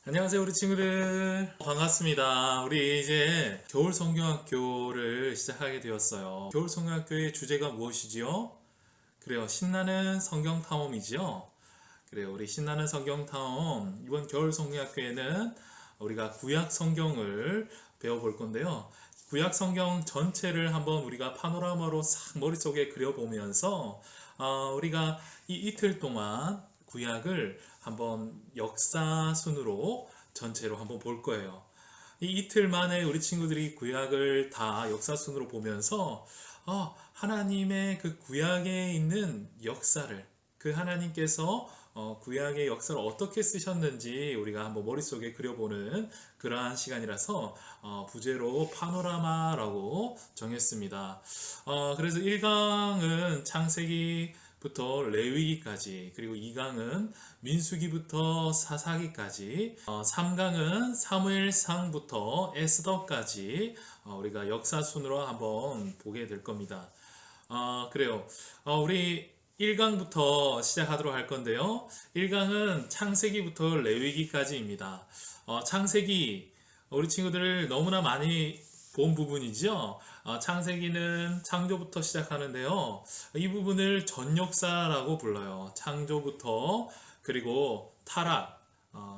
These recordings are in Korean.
안녕하세요, 우리 친구들. 반갑습니다. 우리 이제 겨울 성경학교를 시작하게 되었어요. 겨울 성경학교의 주제가 무엇이지요? 그래요, 신나는 성경 탐험이지요. 그래요, 우리 신나는 성경 탐험. 이번 겨울 성경학교에는 우리가 구약 성경을 배워볼 건데요. 구약 성경 전체를 한번 우리가 파노라마로 싹 머릿속에 그려보면서 우리가 이 이틀 동안 구약을 한번 역사 순으로 전체로 한번 볼 거예요. 이 이틀 만에 우리 친구들이 구약을 다 역사 순으로 보면서 하나님의 그 구약에 있는 역사를, 그 하나님께서 구약의 역사를 어떻게 쓰셨는지 우리가 한번 머릿속에 그려보는 그러한 시간이라서 부제로 파노라마라고 정했습니다. 그래서 1강은 창세기부터 레위기까지, 그리고 2강은 민수기부터 사사기까지, 3강은 사무엘상부터 에스더까지 우리가 역사 순으로 한번 보게 될 겁니다. 그래요. 우리 1강부터 시작하도록 할 건데요. 1강은 창세기부터 레위기까지입니다. 창세기, 우리 친구들 너무나 많이 본 부분이죠. 창세기는 창조부터 시작하는데요. 이 부분을 전역사라고 불러요. 창조부터, 그리고 타락,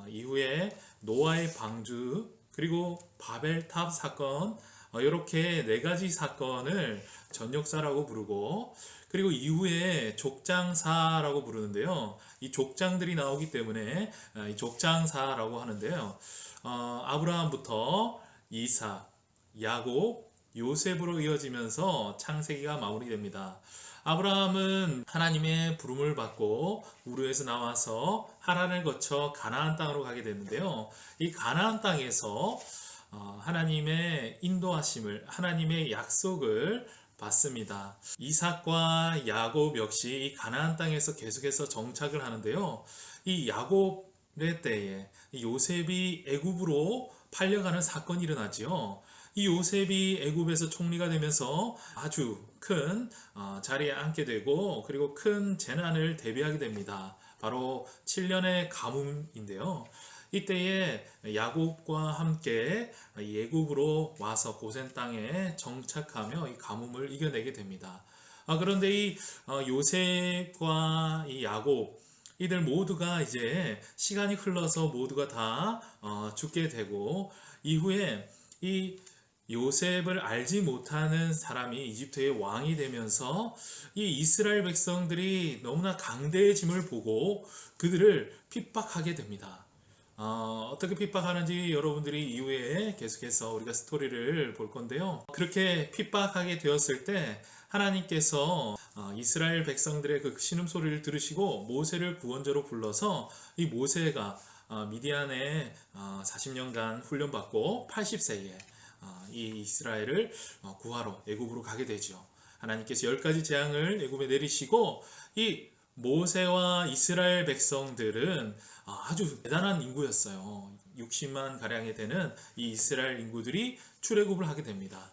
이후에 노아의 방주, 그리고 바벨탑 사건, 이렇게 네 가지 사건을 전역사라고 부르고, 그리고 이후에 족장사라고 부르는데요. 이 족장들이 나오기 때문에 이 족장사라고 하는데요. 아브라함부터 이삭, 야곱, 요셉으로 이어지면서 창세기가 마무리됩니다. 아브라함은 하나님의 부름을 받고 우르에서 나와서 하란을 거쳐 가나안 땅으로 가게 되는데요. 이 가나안 땅에서 하나님의 인도하심을, 하나님의 약속을 받습니다. 이삭과 야곱 역시 이 가나안 땅에서 계속해서 정착을 하는데요. 이 야곱의 때에 요셉이 애굽으로 팔려가는 사건이 일어나지요. 이 요셉이 애굽에서 총리가 되면서 아주 큰 자리에 앉게 되고, 그리고 큰 재난을 대비하게 됩니다. 바로 7년의 가뭄인데요. 이때에 야곱과 함께 애굽으로 와서 고센 땅에 정착하며 이 가뭄을 이겨내게 됩니다. 그런데 이 요셉과 이 야곱, 이들 모두가 이제 시간이 흘러서 모두가 다 죽게 되고, 이후에 이 요셉을 알지 못하는 사람이 이집트의 왕이 되면서 이 이스라엘 백성들이 너무나 강대해짐을 보고 그들을 핍박하게 됩니다. 어떻게 핍박하는지 여러분들이 이후에 계속해서 우리가 스토리를 볼 건데요. 그렇게 핍박하게 되었을 때 하나님께서 이스라엘 백성들의 그 신음소리를 들으시고 모세를 구원자로 불러서 이 모세가 미디안에 40년간 훈련받고 80세에 이 이스라엘을 구하러 애굽으로 가게 되죠. 하나님께서 10가지 재앙을 애굽에 내리시고 이 모세와 이스라엘 백성들은 아주 대단한 인구였어요. 60만 가량이 되는 이 이스라엘 인구들이 출애굽을 하게 됩니다.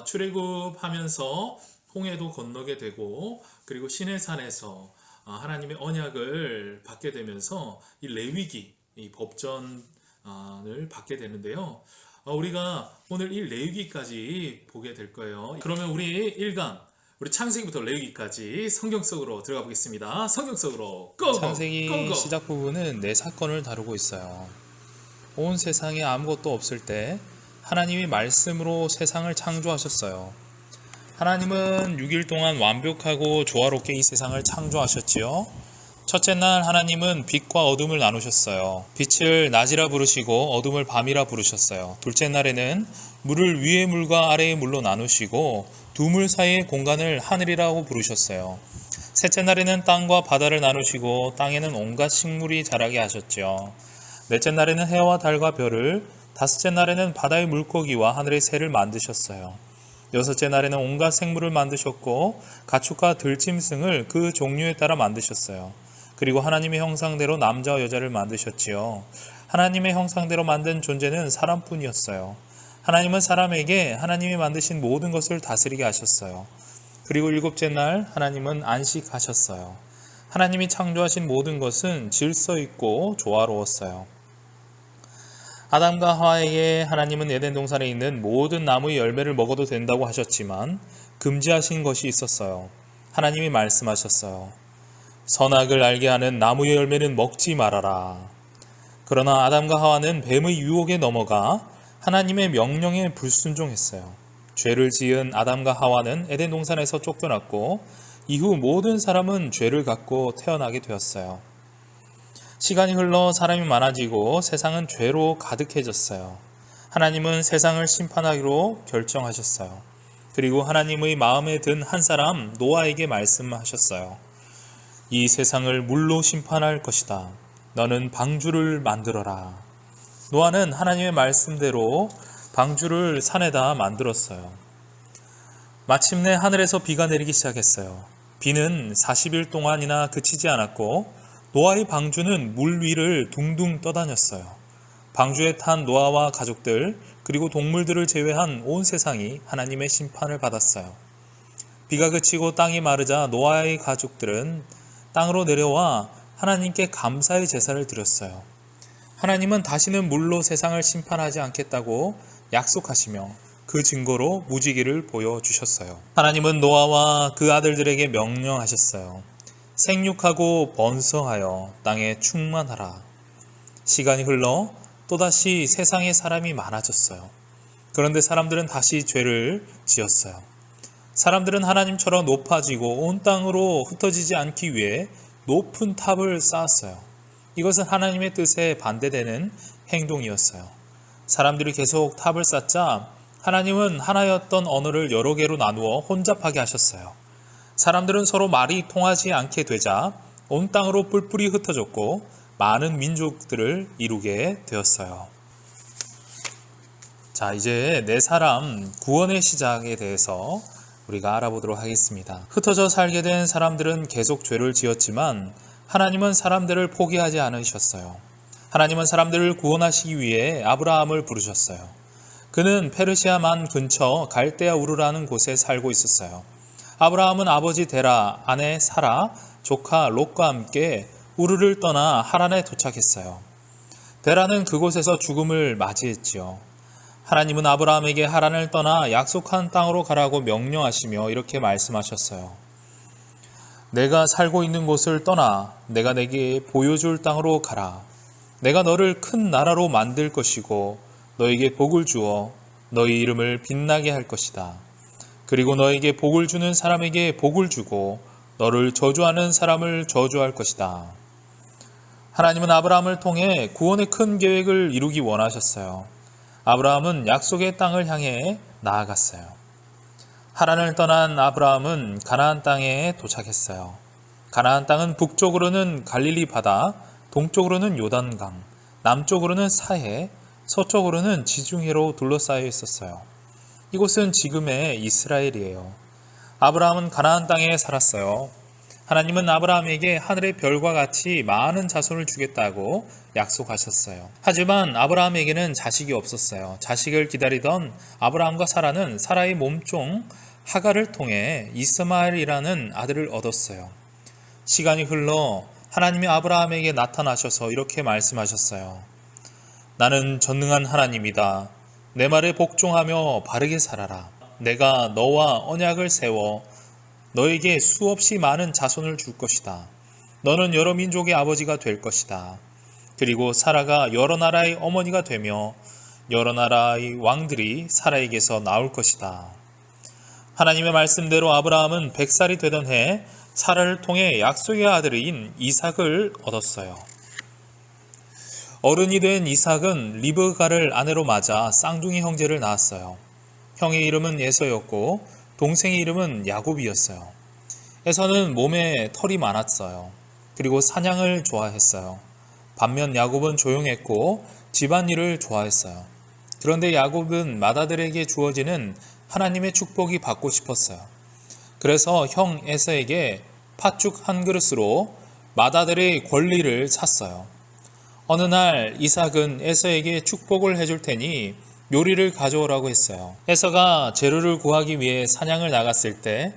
출애굽하면서 홍해도 건너게 되고, 그리고 시내산에서 하나님의 언약을 받게 되면서 이 레위기, 이 법전을 받게 되는데요. 우리가 오늘 이 레위기까지 보게 될 거예요. 그러면 우리 1강, 우리 창세기부터 레위기까지 성경 속으로 들어가 보겠습니다. 성경 속으로 고고! 창세기 고고! 시작 부분은 네 사건을 다루고 있어요. 온 세상에 아무것도 없을 때 하나님이 말씀으로 세상을 창조하셨어요. 하나님은 6일 동안 완벽하고 조화롭게 이 세상을 창조하셨지요. 첫째 날 하나님은 빛과 어둠을 나누셨어요. 빛을 낮이라 부르시고 어둠을 밤이라 부르셨어요. 둘째 날에는 물을 위의 물과 아래의 물로 나누시고 두 물 사이의 공간을 하늘이라고 부르셨어요. 셋째 날에는 땅과 바다를 나누시고 땅에는 온갖 식물이 자라게 하셨죠. 넷째 날에는 해와 달과 별을, 다섯째 날에는 바다의 물고기와 하늘의 새를 만드셨어요. 여섯째 날에는 온갖 생물을 만드셨고 가축과 들짐승을 그 종류에 따라 만드셨어요. 그리고 하나님의 형상대로 남자와 여자를 만드셨지요. 하나님의 형상대로 만든 존재는 사람뿐이었어요. 하나님은 사람에게 하나님이 만드신 모든 것을 다스리게 하셨어요. 그리고 일곱째 날 하나님은 안식하셨어요. 하나님이 창조하신 모든 것은 질서 있고 조화로웠어요. 아담과 하와에게 하나님은 에덴 동산에 있는 모든 나무의 열매를 먹어도 된다고 하셨지만 금지하신 것이 있었어요. 하나님이 말씀하셨어요. 선악을 알게 하는 나무의 열매는 먹지 말아라. 그러나 아담과 하와는 뱀의 유혹에 넘어가 하나님의 명령에 불순종했어요. 죄를 지은 아담과 하와는 에덴 동산에서 쫓겨났고 이후 모든 사람은 죄를 갖고 태어나게 되었어요. 시간이 흘러 사람이 많아지고 세상은 죄로 가득해졌어요. 하나님은 세상을 심판하기로 결정하셨어요. 그리고 하나님의 마음에 든 한 사람 노아에게 말씀하셨어요. 이 세상을 물로 심판할 것이다. 너는 방주를 만들어라. 노아는 하나님의 말씀대로 방주를 산에다 만들었어요. 마침내 하늘에서 비가 내리기 시작했어요. 비는 40일 동안이나 그치지 않았고 노아의 방주는 물 위를 둥둥 떠다녔어요. 방주에 탄 노아와 가족들 그리고 동물들을 제외한 온 세상이 하나님의 심판을 받았어요. 비가 그치고 땅이 마르자 노아의 가족들은 땅으로 내려와 하나님께 감사의 제사를 드렸어요. 하나님은 다시는 물로 세상을 심판하지 않겠다고 약속하시며 그 증거로 무지개를 보여주셨어요. 하나님은 노아와 그 아들들에게 명령하셨어요. 생육하고 번성하여 땅에 충만하라. 시간이 흘러 또다시 세상에 사람이 많아졌어요. 그런데 사람들은 다시 죄를 지었어요. 사람들은 하나님처럼 높아지고 온 땅으로 흩어지지 않기 위해 높은 탑을 쌓았어요. 이것은 하나님의 뜻에 반대되는 행동이었어요. 사람들이 계속 탑을 쌓자 하나님은 하나였던 언어를 여러 개로 나누어 혼잡하게 하셨어요. 사람들은 서로 말이 통하지 않게 되자 온 땅으로 뿔뿔이 흩어졌고 많은 민족들을 이루게 되었어요. 자, 이제 네 사람 구원의 시작에 대해서 우리가 알아보도록 하겠습니다. 흩어져 살게 된 사람들은 계속 죄를 지었지만 하나님은 사람들을 포기하지 않으셨어요. 하나님은 사람들을 구원하시기 위해 아브라함을 부르셨어요. 그는 페르시아 만 근처 갈대아 우르라는 곳에 살고 있었어요. 아브라함은 아버지 데라, 아내 사라, 조카 롯과 함께 우르를 떠나 하란에 도착했어요. 데라는 그곳에서 죽음을 맞이했지요. 하나님은 아브라함에게 하란을 떠나 약속한 땅으로 가라고 명령하시며 이렇게 말씀하셨어요. 내가 살고 있는 곳을 떠나 내가 내게 보여줄 땅으로 가라. 내가 너를 큰 나라로 만들 것이고 너에게 복을 주어 너희 이름을 빛나게 할 것이다. 그리고 너에게 복을 주는 사람에게 복을 주고 너를 저주하는 사람을 저주할 것이다. 하나님은 아브라함을 통해 구원의 큰 계획을 이루기 원하셨어요. 아브라함은 약속의 땅을 향해 나아갔어요. 하란을 떠난 아브라함은 가나안 땅에 도착했어요. 가나안 땅은 북쪽으로는 갈릴리 바다, 동쪽으로는 요단강, 남쪽으로는 사해, 서쪽으로는 지중해로 둘러싸여 있었어요. 이곳은 지금의 이스라엘이에요. 아브라함은 가나안 땅에 살았어요. 하나님은 아브라함에게 하늘의 별과 같이 많은 자손을 주겠다고 약속하셨어요. 하지만 아브라함에게는 자식이 없었어요. 자식을 기다리던 아브라함과 사라는 사라의 몸종 하갈을 통해 이스마엘이라는 아들을 얻었어요. 시간이 흘러 하나님이 아브라함에게 나타나셔서 이렇게 말씀하셨어요. 나는 전능한 하나님이다. 내 말에 복종하며 바르게 살아라. 내가 너와 언약을 세워 너에게 수없이 많은 자손을 줄 것이다. 너는 여러 민족의 아버지가 될 것이다. 그리고 사라가 여러 나라의 어머니가 되며 여러 나라의 왕들이 사라에게서 나올 것이다. 하나님의 말씀대로 아브라함은 100살이 되던 해 사라를 통해 약속의 아들인 이삭을 얻었어요. 어른이 된 이삭은 리브가를 아내로 맞아 쌍둥이 형제를 낳았어요. 형의 이름은 에서였고 동생의 이름은 야곱이었어요. 에서는 몸에 털이 많았어요. 그리고 사냥을 좋아했어요. 반면 야곱은 조용했고 집안일을 좋아했어요. 그런데 야곱은 맏아들에게 주어지는 하나님의 축복이 받고 싶었어요. 그래서 형 에서에게 팥죽 한 그릇으로 맏아들의 권리를 샀어요. 어느 날 이삭은 에서에게 축복을 해줄 테니 요리를 가져오라고 했어요. 에서가 재료를 구하기 위해 사냥을 나갔을 때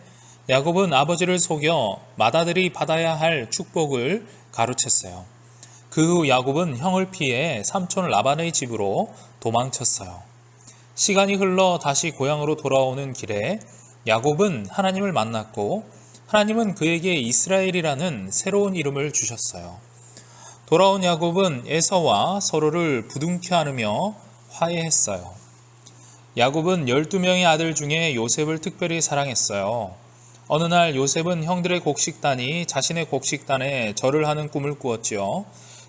야곱은 아버지를 속여 맏아들이 받아야 할 축복을 가로챘어요. 그 후 야곱은 형을 피해 삼촌 라반의 집으로 도망쳤어요. 시간이 흘러 다시 고향으로 돌아오는 길에 야곱은 하나님을 만났고 하나님은 그에게 이스라엘이라는 새로운 이름을 주셨어요. 돌아온 야곱은 에서와 서로를 부둥켜 안으며 화해했어요. 야곱은 12명의 아들 중에 요셉을 특별히 사랑했어요. 어느 날 요셉은 형들의 곡식단이 자신의 곡식단에 절을 하는 꿈을 꾸었지요.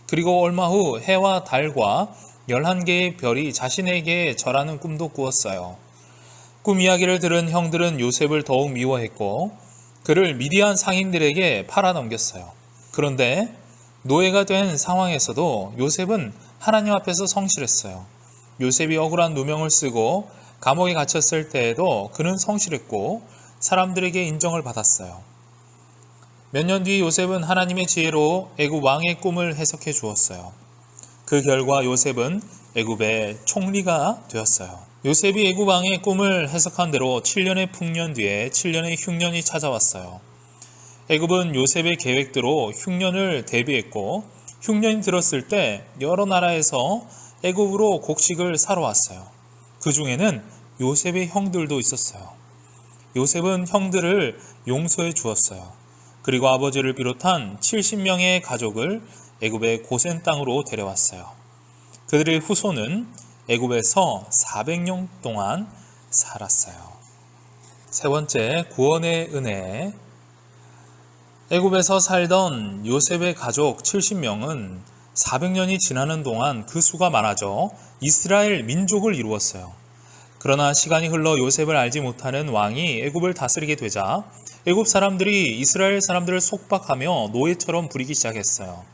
그리고 얼마 후 해와 달과 11개의 별이 자신에게 절하는 꿈도 꾸었어요. 꿈 이야기를 들은 형들은 요셉을 더욱 미워했고 그를 미디안 상인들에게 팔아넘겼어요. 그런데 노예가 된 상황에서도 요셉은 하나님 앞에서 성실했어요. 요셉이 억울한 누명을 쓰고 감옥에 갇혔을 때에도 그는 성실했고 사람들에게 인정을 받았어요. 몇 년 뒤 요셉은 하나님의 지혜로 애굽 왕의 꿈을 해석해 주었어요. 그 결과 요셉은 애굽의 총리가 되었어요. 요셉이 애굽 왕의 꿈을 해석한 대로 7년의 풍년 뒤에 7년의 흉년이 찾아왔어요. 애굽은 요셉의 계획대로 흉년을 대비했고 흉년이 들었을 때 여러 나라에서 애굽으로 곡식을 사러 왔어요. 그 중에는 요셉의 형들도 있었어요. 요셉은 형들을 용서해 주었어요. 그리고 아버지를 비롯한 70명의 가족을 애굽의 고센 땅으로 데려왔어요. 그들의 후손은 애굽에서 400년 동안 살았어요. 세 번째, 구원의 은혜. 애굽에서 살던 요셉의 가족 70명은 400년이 지나는 동안 그 수가 많아져 이스라엘 민족을 이루었어요. 그러나 시간이 흘러 요셉을 알지 못하는 왕이 애굽을 다스리게 되자 애굽 사람들이 이스라엘 사람들을 속박하며 노예처럼 부리기 시작했어요.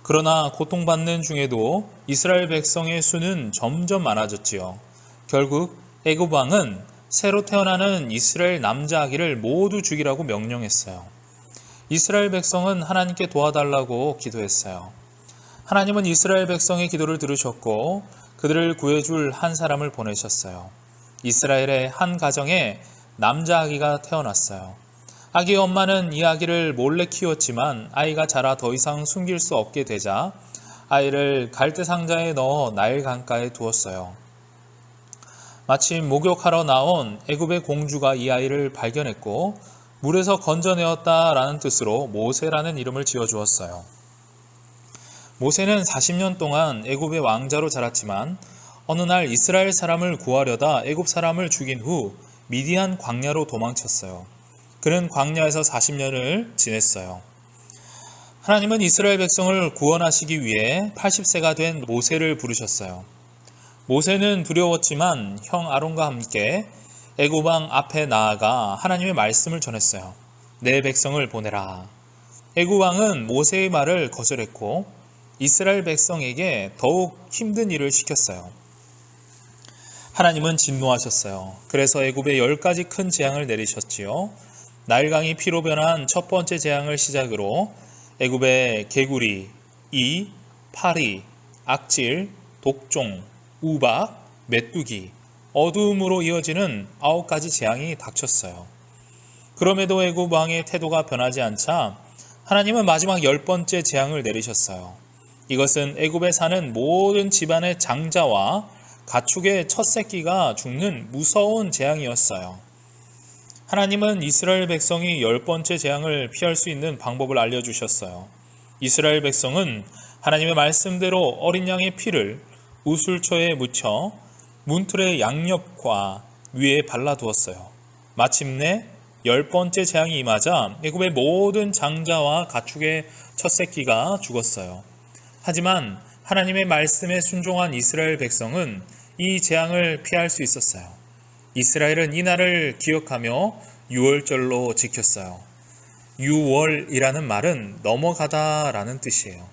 그러나 고통받는 중에도 이스라엘 백성의 수는 점점 많아졌지요. 결국 애굽 왕은 새로 태어나는 이스라엘 남자 아기를 모두 죽이라고 명령했어요. 이스라엘 백성은 하나님께 도와달라고 기도했어요. 하나님은 이스라엘 백성의 기도를 들으셨고 그들을 구해줄 한 사람을 보내셨어요. 이스라엘의 한 가정에 남자 아기가 태어났어요. 아기의 엄마는 이 아기를 몰래 키웠지만 아이가 자라 더 이상 숨길 수 없게 되자 아이를 갈대 상자에 넣어 나일 강가에 두었어요. 마침 목욕하러 나온 애굽의 공주가 이 아이를 발견했고 물에서 건져내었다라는 뜻으로 모세라는 이름을 지어주었어요. 모세는 40년 동안 애굽의 왕자로 자랐지만 어느 날 이스라엘 사람을 구하려다 애굽 사람을 죽인 후 미디안 광야로 도망쳤어요. 그는 광야에서 40년을 지냈어요. 하나님은 이스라엘 백성을 구원하시기 위해 80세가 된 모세를 부르셨어요. 모세는 두려웠지만 형 아론과 함께 애굽 왕 앞에 나아가 하나님의 말씀을 전했어요. 내 백성을 보내라. 애굽 왕은 모세의 말을 거절했고 이스라엘 백성에게 더욱 힘든 일을 시켰어요. 하나님은 진노하셨어요. 그래서 애굽에 10가지 큰 재앙을 내리셨지요. 나일강이 피로 변한 첫 번째 재앙을 시작으로 애굽의 개구리, 이, 파리, 악질, 독종, 우박, 메뚜기, 어두움으로 이어지는 9가지 재앙이 닥쳤어요. 그럼에도 애굽 왕의 태도가 변하지 않자 하나님은 마지막 10번째 재앙을 내리셨어요. 이것은 애굽에 사는 모든 집안의 장자와 가축의 첫 새끼가 죽는 무서운 재앙이었어요. 하나님은 이스라엘 백성이 10번째 재앙을 피할 수 있는 방법을 알려주셨어요. 이스라엘 백성은 하나님의 말씀대로 어린 양의 피를 우술초에 묻혀 문틀의 양옆과 위에 발라두었어요. 마침내 10번째 재앙이 임하자 애굽의 모든 장자와 가축의 첫 새끼가 죽었어요. 하지만 하나님의 말씀에 순종한 이스라엘 백성은 이 재앙을 피할 수 있었어요. 이스라엘은 이 날을 기억하며 유월절로 지켰어요. 유월이라는 말은 넘어가다라는 뜻이에요.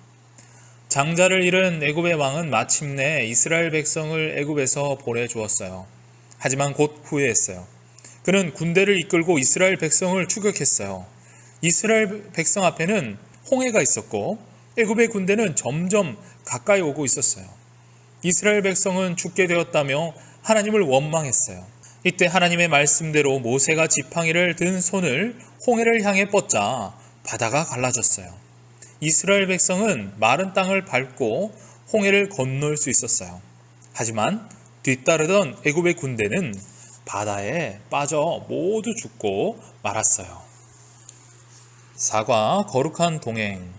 장자를 잃은 애굽의 왕은 마침내 이스라엘 백성을 애굽에서 보내주었어요. 하지만 곧 후회했어요. 그는 군대를 이끌고 이스라엘 백성을 추격했어요. 이스라엘 백성 앞에는 홍해가 있었고 애굽의 군대는 점점 가까이 오고 있었어요. 이스라엘 백성은 죽게 되었다며 하나님을 원망했어요. 이때 하나님의 말씀대로 모세가 지팡이를 든 손을 홍해를 향해 뻗자 바다가 갈라졌어요. 이스라엘 백성은 마른 땅을 밟고 홍해를 건널 수 있었어요. 하지만 뒤따르던 애굽의 군대는 바다에 빠져 모두 죽고 말았어요. 사과 거룩한 동행.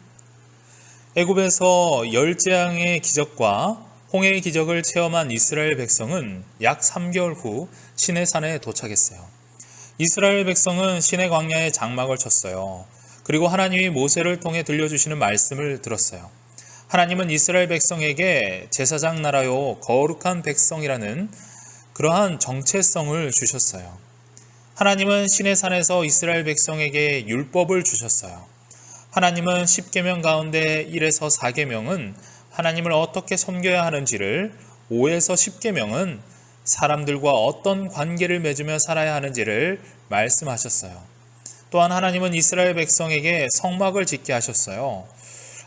애굽에서 열 재앙의 기적과 홍해의 기적을 체험한 이스라엘 백성은 약 3개월 후 시내산에 도착했어요. 이스라엘 백성은 시내 광야에 장막을 쳤어요. 그리고 하나님이 모세를 통해 들려주시는 말씀을 들었어요. 하나님은 이스라엘 백성에게 제사장 나라요 거룩한 백성이라는 그러한 정체성을 주셨어요. 하나님은 시내산에서 이스라엘 백성에게 율법을 주셨어요. 하나님은 10계명 가운데 1에서 4계명은 하나님을 어떻게 섬겨야 하는지를, 5에서 10계명은 사람들과 어떤 관계를 맺으며 살아야 하는지를 말씀하셨어요. 또한 하나님은 이스라엘 백성에게 성막을 짓게 하셨어요.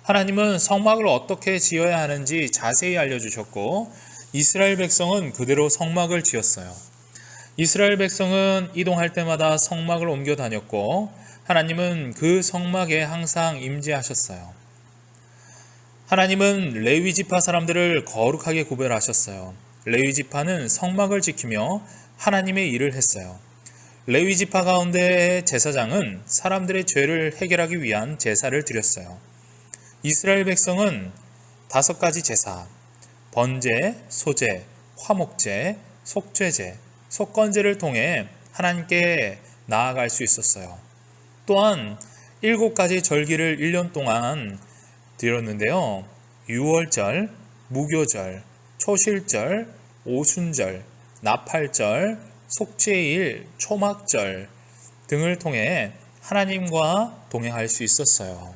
하나님은 성막을 어떻게 지어야 하는지 자세히 알려주셨고 이스라엘 백성은 그대로 성막을 지었어요. 이스라엘 백성은 이동할 때마다 성막을 옮겨 다녔고 하나님은 그 성막에 항상 임재하셨어요. 하나님은 레위 지파 사람들을 거룩하게 구별하셨어요. 레위 지파는 성막을 지키며 하나님의 일을 했어요. 레위 지파 가운데의 제사장은 사람들의 죄를 해결하기 위한 제사를 드렸어요. 이스라엘 백성은 5가지 제사, 번제, 소제, 화목제, 속죄제, 속건제를 통해 하나님께 나아갈 수 있었어요. 또한 7가지 절기를 1년 동안 드렸는데요. 유월절, 무교절, 초실절, 오순절, 나팔절, 속죄일, 초막절 등을 통해 하나님과 동행할 수 있었어요.